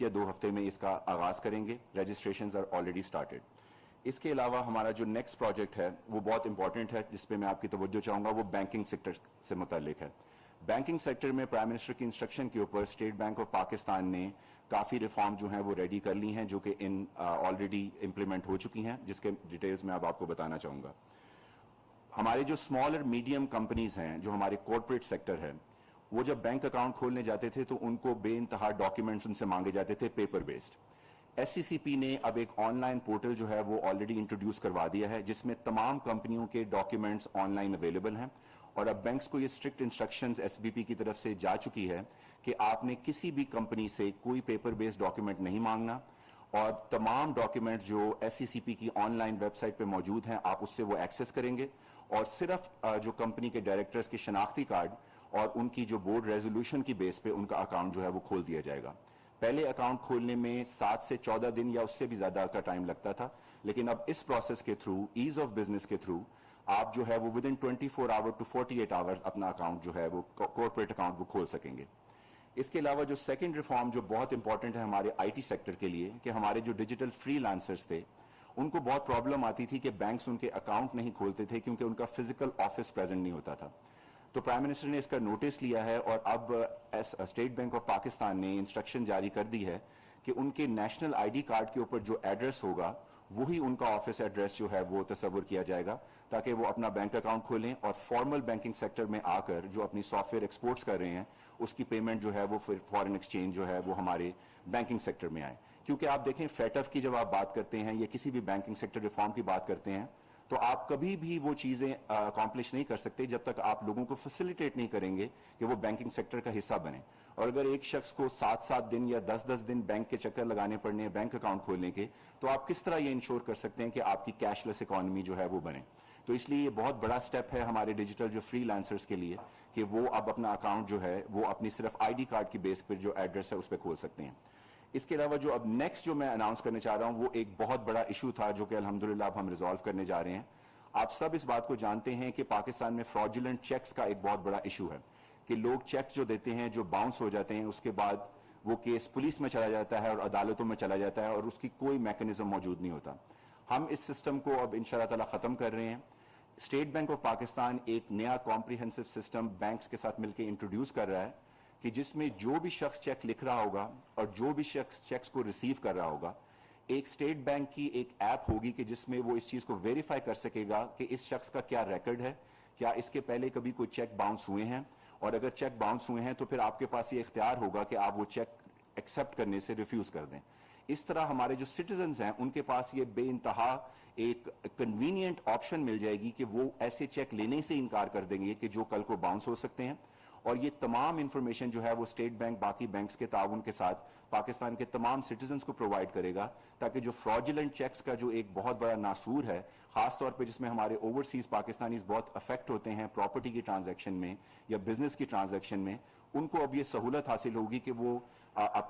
یا 2 ہفتے میں اس کا آغاز کریں گے. Registrations are already started. اس کے علاوہ ہمارا جو نیکسٹ پروجیکٹ ہے وہ بہت امپورٹنٹ ہے, جس پہ میں آپ کی توجہ چاہوں گا, وہ بینکنگ سیکٹر سے متعلق ہے. بینکنگ سیکٹر میں پرائم منسٹر کی انسٹرکشن کے اوپر اسٹیٹ بینک آف پاکستان نے کافی ریفارم جو ہیں وہ ریڈی کر لی ہیں, جو کہ آلریڈی امپلیمنٹ ہو چکی ہیں, جس کے ڈیٹیلز میں اب آپ کو بتانا چاہوں گا. ہمارے جو اسمال اور میڈیم کمپنیز ہیں, جو ہمارے کارپوریٹ سیکٹر ہے, وہ جب بینک اکاؤنٹ کھولنے جاتے تھے تو ان کو بے انتہا ڈاکیومنٹس ان سے مانگے جاتے تھے پیپر بیسڈ. ایس سی سی پی نے اب ایک آن لائن پورٹل جو ہے وہ آلریڈی انٹروڈیوس کروا دیا ہے, جس میں تمام کمپنیوں کے ڈاکیومنٹس آن لائن اویلیبل ہیں. اور اب بینکس کو یہ strict instructions S B P کی طرف سے جا چکی ہے کہ آپ نے کسی بھی کمپنی سے کوئی پیپر بیسڈ ڈاکیومنٹ نہیں مانگنا, اور تمام ڈاکیومنٹس جو ایس سی سی پی کی آن لائن ویب سائٹ پہ موجود ہیں آپ اس سے وہ ایکسیس کریں گے, اور صرف جو کمپنی کے ڈائریکٹرز کے شناختی کارڈ اور ان کی جو بورڈ ریزولوشن کی بیس پہ ان کا اکاؤنٹ جو ہے وہ کھول دیا جائے گا. پہلے اکاؤنٹ کھولنے میں 7 سے 14 دن یا اس سے بھی زیادہ کا ٹائم لگتا تھا, لیکن اب اس پروسیس کے تھرو, ایز آف بزنس کے تھرو, آپ جو ہے وہ within 24 hour to 48 hours اپنا اکاؤنٹ جو ہے وہ کارپوریٹ اکاؤنٹ وہ کھول سکیں گے. اس کے علاوہ جو سیکنڈ ریفارم جو بہت امپورٹنٹ ہے ہمارے آئی ٹی سیکٹر کے لیے, کہ ہمارے جو ڈیجیٹل فری لانسرز تھے ان کو بہت پرابلم آتی تھی کہ بینکس ان کے اکاؤنٹ نہیں کھولتے تھے کیونکہ ان کا فزیکل آفس پریزنٹ نہیں ہوتا تھا. تو پرائم منسٹر نے اس کا نوٹس لیا ہے, اور اب اسٹیٹ بینک آف پاکستان نے انسٹرکشن جاری کر دی ہے کہ ان کے نیشنل آئی ڈی کارڈ کے اوپر جو ایڈریس ہوگا وہی ان کا آفس ایڈریس جو ہے وہ تصور کیا جائے گا, تاکہ وہ اپنا بینک اکاؤنٹ کھولیں اور فارمل بینکنگ سیکٹر میں آ کر جو اپنی سافٹ ویئر ایکسپورٹس کر رہے ہیں اس کی پیمنٹ جو ہے وہ فارن ایکسچینج جو ہے وہ ہمارے بینکنگ سیکٹر میں آئے. کیونکہ آپ دیکھیں فیٹف کی جب آپ بات کرتے ہیں یا کسی بھی بینکنگ سیکٹر ریفارم کی بات کرتے ہیں, تو آپ کبھی بھی وہ چیزیں اکامپلش نہیں کر سکتے جب تک آپ لوگوں کو فیسیلیٹیٹ نہیں کریں گے کہ وہ بینکنگ سیکٹر کا حصہ بنے. اور اگر ایک شخص کو 7 دن یا 10 دن بینک کے چکر لگانے پڑنے ہیں بینک اکاؤنٹ کھولنے کے, تو آپ کس طرح یہ انشور کر سکتے ہیں کہ آپ کی کیش لیس اکانومی جو ہے وہ بنے. تو اس لیے یہ بہت بڑا سٹیپ ہے ہمارے ڈیجیٹل جو فری لانسرز کے لیے کہ وہ اب اپنا اکاؤنٹ جو ہے وہ اپنی صرف آئی ڈی کارڈ کی بیس پر جو ایڈریس ہے اس پہ کھول سکتے ہیں. اس کے علاوہ جو اب نیکسٹ جو میں اناؤنس کرنے چاہ رہا ہوں وہ ایک بہت بڑا ایشو تھا جو کہ الحمدللہ اب ہم ریزالو کرنے جا رہے ہیں. آپ سب اس بات کو جانتے ہیں کہ پاکستان میں فراڈولنٹ چیکس کا ایک بہت بڑا ایشو ہے, کہ لوگ چیکس جو دیتے ہیں جو باؤنس ہو جاتے ہیں, اس کے بعد وہ کیس پولیس میں چلا جاتا ہے اور عدالتوں میں چلا جاتا ہے اور اس کی کوئی میکانزم موجود نہیں ہوتا. ہم اس سسٹم کو اب انشاءاللہ تعالی ختم کر رہے ہیں. اسٹیٹ بینک آف پاکستان ایک نیا کمپریہنسو سسٹم بینکس کے ساتھ مل کے انٹروڈیوس کر رہا ہے, کہ جس میں جو بھی شخص چیک لکھ رہا ہوگا اور جو بھی شخص چیکس کو ریسیو کر رہا ہوگا, ایک اسٹیٹ بینک کی ایک ایپ ہوگی کہ جس میں وہ اس چیز کو ویریفائی کر سکے گا کہ اس شخص کا کیا ریکرڈ ہے, کیا اس کے پہلے کبھی کوئی چیک باؤنس ہوئے ہیں, اور اگر چیک باؤنس ہوئے ہیں تو پھر آپ کے پاس یہ اختیار ہوگا کہ آپ وہ چیک ایکسیپٹ کرنے سے ریفیوز کر دیں. اس طرح ہمارے جو سٹیزنز ہیں ان کے پاس یہ بے انتہا ایک کنوینئنٹ آپشن مل جائے گی کہ وہ ایسے چیک لینے سے انکار کر دیں گے کہ جو کل کو باؤنس ہو سکتے ہیں. اور یہ تمام انفارمیشن جو ہے وہ اسٹیٹ بینک باقی بینکس کے تعاون کے ساتھ پاکستان کے تمام سٹیزنز کو پرووائڈ کرے گا, تاکہ جو فراڈولنٹ چیکس کا جو ایک بہت بڑا ناسور ہے, خاص طور پہ جس میں ہمارے اوورسیز پاکستانیز بہت افیکٹ ہوتے ہیں پراپرٹی کی ٹرانزیکشن میں یا بزنس کی ٹرانزیکشن میں, ان کو اب یہ سہولت حاصل ہوگی کہ وہ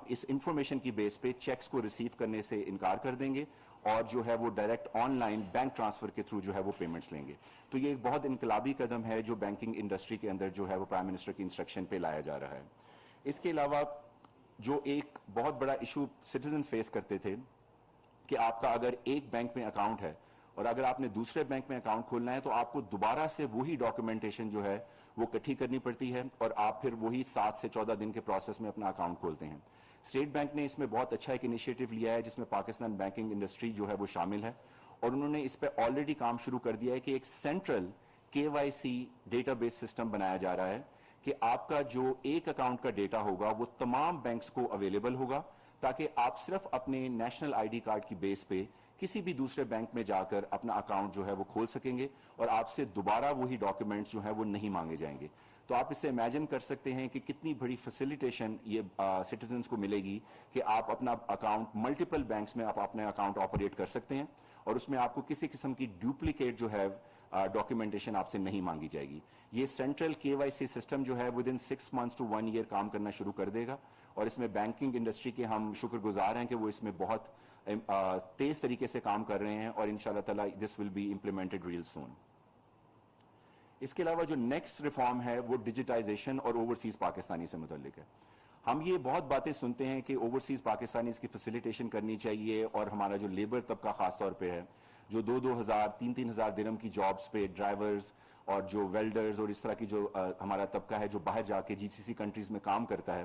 اس انفارمیشن کی بیس پہ چیکس کو ریسیو کرنے سے انکار کر دیں گے اور جو ہے وہ direct on line bank transfer کے تھرو جو ہے وہ پیمنٹس لیں گے. تو یہ ایک بہت انقلابی قدم ہے جو بینکنگ انڈسٹری کے اندر جو ہے وہ پرائم منسٹر کی انسٹرکشن پہ لایا جا رہا ہے. اس کے علاوہ جو ایک بہت بڑا ایشو سٹیزنز فیس کرتے تھے کہ آپ کا اگر ایک بینک میں اکاؤنٹ ہے اور اگر آپ نے دوسرے بینک میں اکاؤنٹ کھولنا ہے تو آپ کو دوبارہ سے وہی ڈاکیومنٹیشن جو ہے وہ اکٹھی کرنی پڑتی ہے اور آپ پھر وہی 7 سے 14 دن کے پروسیس میں اپنا اکاؤنٹ کھولتے ہیں. اسٹیٹ بینک نے اس میں بہت اچھا ایک انیشیٹو لیا ہے جس میں پاکستان بینکنگ انڈسٹری جو ہے وہ شامل ہے, اور انہوں نے اس پہ آلریڈی کام شروع کر دیا ہے کہ ایک central KYC data base system بنایا جا رہا ہے کہ آپ کا جو ایک اکاؤنٹ کا ڈیٹا ہوگا وہ تمام بینکس کو اویلیبل ہوگا, تاکہ آپ صرف اپنے نیشنل آئی ڈی کارڈ کی بیس پہ کسی بھی دوسرے بینک میں جا کر اپنا اکاؤنٹ جو ہے وہ کھول سکیں گے اور آپ سے دوبارہ وہی ڈاکیومنٹس جو ہیں وہ نہیں مانگے جائیں گے. تو آپ اس سے امیجن کر سکتے ہیں کہ کتنی بڑی فیسیلیٹیشن یہ سٹیزنز کو ملے گی کہ آپ اپنا اکاؤنٹ ملٹیپل بینکس میں آپ اپنے اکاؤنٹ آپریٹ کر سکتے ہیں اور اس میں آپ کو کسی قسم کی ڈپلیکیٹ جو ہے ڈاکیومنٹیشن آپ سے نہیں مانگی جائے گی. یہ سینٹرل KYC سسٹم جو ہے with in 6 months to 1 year کام کرنا شروع کر دے گا, اور اس میں بینکنگ انڈسٹری کے ہم شکر گزار ہیں کہ وہ اس میں بہت تیز طریقے سے کام کر رہے ہیں, اور انشاءاللہ تعالی دس ول بی امپلیمنٹڈ ریل سون. اس کے علاوہ جو نیکسٹ ریفارم ہے وہ ڈیجیٹائزیشن اور اوورسیز پاکستانی سے متعلق ہے. ہم یہ بہت باتیں سنتے ہیں کہ اوورسیز پاکستانی اس کی فیسیلیٹیشن کرنی چاہیے اور ہمارا جو لیبر طبقہ خاص طور پہ ہے جو 2,000 3,000 درہم کی جابز پہ ڈرائیورز اور جو ویلڈرز اور اس طرح کی جو ہمارا طبقہ ہے جو باہر جا کے جی سی سی کنٹریز میں کام کرتا ہے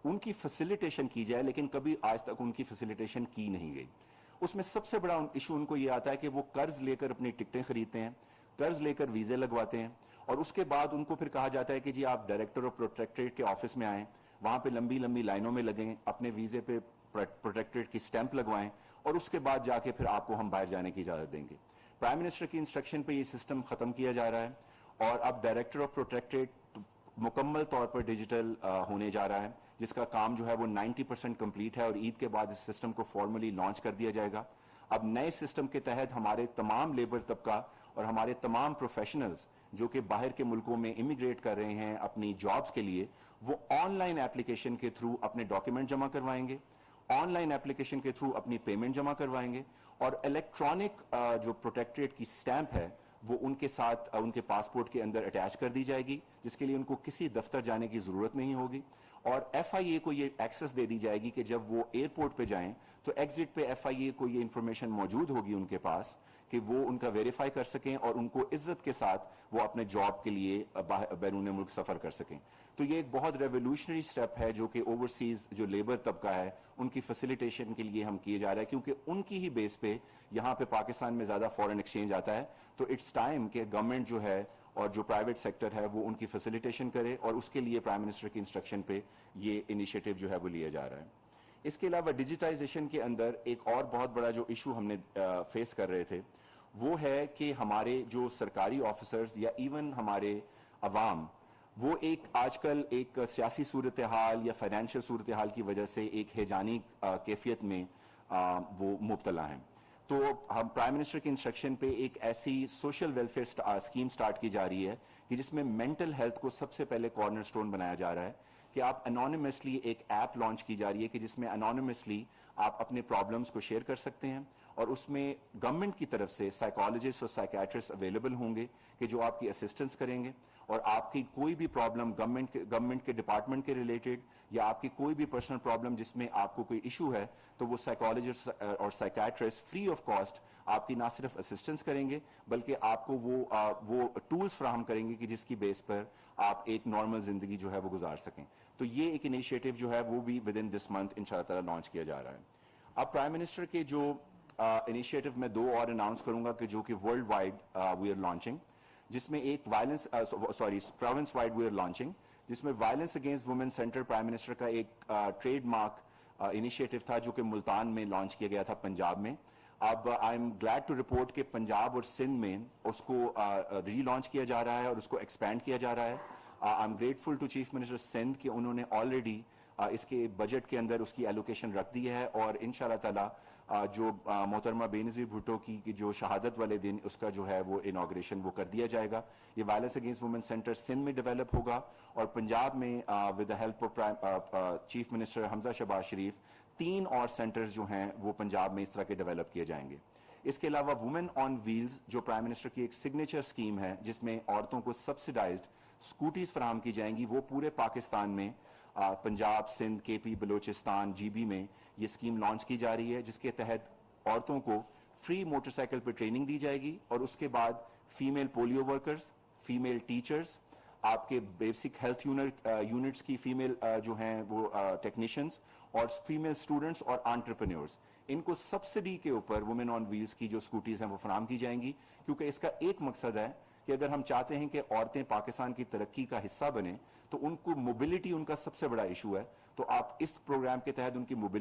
ان کی فیسیلیٹیشن کی جائے، لیکن کبھی آج تک ان کی فیسیلیٹیشن کی نہیں گئی. اس میں سب سے بڑا ایشو ان کو یہ آتا ہے کہ وہ قرض لے کر اپنی ٹکٹیں خریدتے ہیں، قرض لے کر ویزے لگواتے ہیں اور اس کے بعد ان کو پھر کہا جاتا ہے کہ جی آپ ڈائریکٹر آف پروٹیکٹریٹ کے آفس میں آئیں، وہاں پہ لمبی لمبی لائنوں میں لگیں، اپنے ویزے پہ پروٹیکٹریٹ کی سٹیمپ لگوائیں اور اس کے بعد جا کے پھر آپ کو ہم باہر جانے کی اجازت دیں گے. پرائم منسٹر کی انسٹرکشن پہ یہ سسٹم ختم کیا جا رہا ہے اور اب ڈائریکٹر آف پروٹیکٹریٹ مکمل طور پر ڈیجیٹل ہونے جا رہا ہے، جس کا کام جو ہے وہ 90% کمپلیٹ ہے اور عید کے بعد اس سسٹم کو فارملی لانچ کر دیا جائے گا. اب نئے سسٹم کے تحت ہمارے تمام لیبر طبقہ اور ہمارے تمام پروفیشنلز جو کہ باہر کے ملکوں میں امیگریٹ کر رہے ہیں اپنی جابز کے لیے، وہ آن لائن اپلیکیشن کے تھرو اپنے ڈاکیومنٹ جمع کروائیں گے، آن لائن اپلیکیشن کے تھرو اپنی پیمنٹ جمع کروائیں گے اور الیکٹرانک جو پروٹیکٹریٹ کی سٹیمپ ہے وہ ان کے ساتھ ان کے پاسپورٹ کے اندر اٹیچ کر دی جائے گی، جس کے لیے ان کو کسی دفتر جانے کی ضرورت نہیں ہوگی. اور ایف آئی اے کو یہ ایکسس دے دی جائے گی کہ جب وہ ایئرپورٹ پہ جائیں تو ایگزٹ پہ ایف آئی اے کو یہ انفارمیشن موجود ہوگی ان کے پاس کہ وہ ان کا ویریفائی کر سکیں اور ان کو عزت کے ساتھ وہ اپنے جاب کے لیے بیرون ملک سفر کر سکیں. تو یہ ایک بہت ریولیوشنری سٹیپ ہے جو کہ اوورسیز جو لیبر طبقہ ہے ان کی فیسیلیٹیشن کے لیے ہم کیے جا رہا ہے، کیونکہ ان کی ہی بیس پہ یہاں پہ پاکستان میں زیادہ فورن ایکسچینج آتا ہے. تو اٹس ٹائم کہ گورنمنٹ جو ہے اور جو پرائیویٹ سیکٹر ہے وہ ان کی فیسیلیٹیشن کرے اور اس کے لیے پرائم منسٹر کی انسٹرکشن پہ یہ انیشیٹو جو ہے وہ لیا جا رہا ہے. اس کے علاوہ ڈیجیٹائزیشن کے اندر ایک اور بہت بڑا جو ایشو ہم نے فیس کر رہے تھے وہ ہے کہ ہمارے جو سرکاری آفیسرز یا ایون ہمارے عوام وہ ایک آج کل ایک سیاسی صورتحال یا فائنینشیل صورتحال کی وجہ سے ایک ہیجانی کیفیت میں وہ مبتلا ہیں. تو ہم پرائم منسٹر کی انسٹرکشن پہ ایک ایسی سوشل ویلفیئر اسکیم سٹارٹ کی جا رہی ہے کہ جس میں مینٹل ہیلتھ کو سب سے پہلے کارنر سٹون بنایا جا رہا ہے کہ آپ انونیمسلی ایک ایپ لانچ کی جا رہی ہے کہ جس میں انونیمسلی آپ اپنے پرابلمس کو شیئر کر سکتے ہیں اور اس میں گورنمنٹ کی طرف سے سائیکالوجسٹ اور سائیکیٹرسٹ اویلیبل ہوں گے کہ جو آپ کی اسسٹنس کریں گے اور آپ کی کوئی بھی پرابلم گورنمنٹ کے ڈپارٹمنٹ کے ریلیٹڈ یا آپ کی کوئی بھی پرسنل پرابلم جس میں آپ کو کوئی ایشو ہے تو وہ سائیکالوجسٹ اور سائیکیٹرسٹ فری آف کاسٹ آپ کی نہ صرف اسسٹنس کریں گے بلکہ آپ کو وہ ٹولز فراہم کریں گے کہ جس کی بیس پر آپ ایک نارمل زندگی جو ہے وہ گزار سکیں. تو یہ ایک انیشیٹو جو ہے وہ بھی ود ان دس منتھ ان شاء اللہ تعالیٰ لانچ کیا جا رہا ہے. اب پرائم منسٹر کے جو انیشیٹو میں دو اور اناؤنس کروں گا کہ جو کہ world wide we are launching, جس میں ایک province wide we are launching جس میں violence against women centre prime minister کا ایک ٹریڈ مارک انیشیٹو تھا جو کہ ملتان میں لانچ کیا گیا تھا پنجاب میں. اب I am glad to report کہ پنجاب اور سندھ میں اس کو ری لانچ کیا جا رہا ہے اور اس کو ایکسپینڈ کیا جا رہا ہے. I am grateful to chief minister Sindh کہ انہوں نے آلریڈی اس کے بجٹ کے اندر اس کی ایلوکیشن رکھ دی ہے اور ان شاء اللہ تعالیٰ جو محترمہ بینظیر بھٹو کی جو شہادت والے دن اس کا جو ہے وہ انوگریشن وہ کر دیا جائے گا. یہ violence against women centre Sindh میں ڈیولپ ہوگا اور پنجاب میں with the help of chief minister Hamza Shehbaz Sharif 3 اور سینٹرز جو ہیں وہ پنجاب میں اس طرح کے ڈیولپ کیے جائیں گے. اس کے علاوہ وومن آن ویلز جو پرائم منسٹر کی ایک سگنیچر اسکیم ہے جس میں عورتوں کو سبسڈائزڈ اسکوٹیز فراہم کی جائیں گی، وہ پورے پاکستان میں پنجاب، سندھ، کے پی، بلوچستان، جی بی میں یہ اسکیم لانچ کی جا رہی ہے جس کے تحت عورتوں کو فری موٹر سائیکل پہ ٹریننگ دی جائے گی اور اس کے بعد female polio workers, female teachers, آپ کے بیسک ہیلتھ یونٹس کی فیمیل جو ہیں وہ ٹیکنیشینز اور فیمیل اسٹوڈنٹس اور انٹرپرینیورز، ان کو سبسڈی کے اوپر وومن آن ویلز کی جو اسکوٹیز ہیں وہ فراہم کی جائیں گی. کیونکہ اس کا ایک مقصد ہے کہ اگر ہم چاہتے ہیں کہ عورتیں پاکستان کی ترقی کا حصہ بنیں تو ان کو موبلٹی ان کا سب سے بڑا ایشو ہے، تو آپ اس پروگرام کے تحت ان کی موبلٹی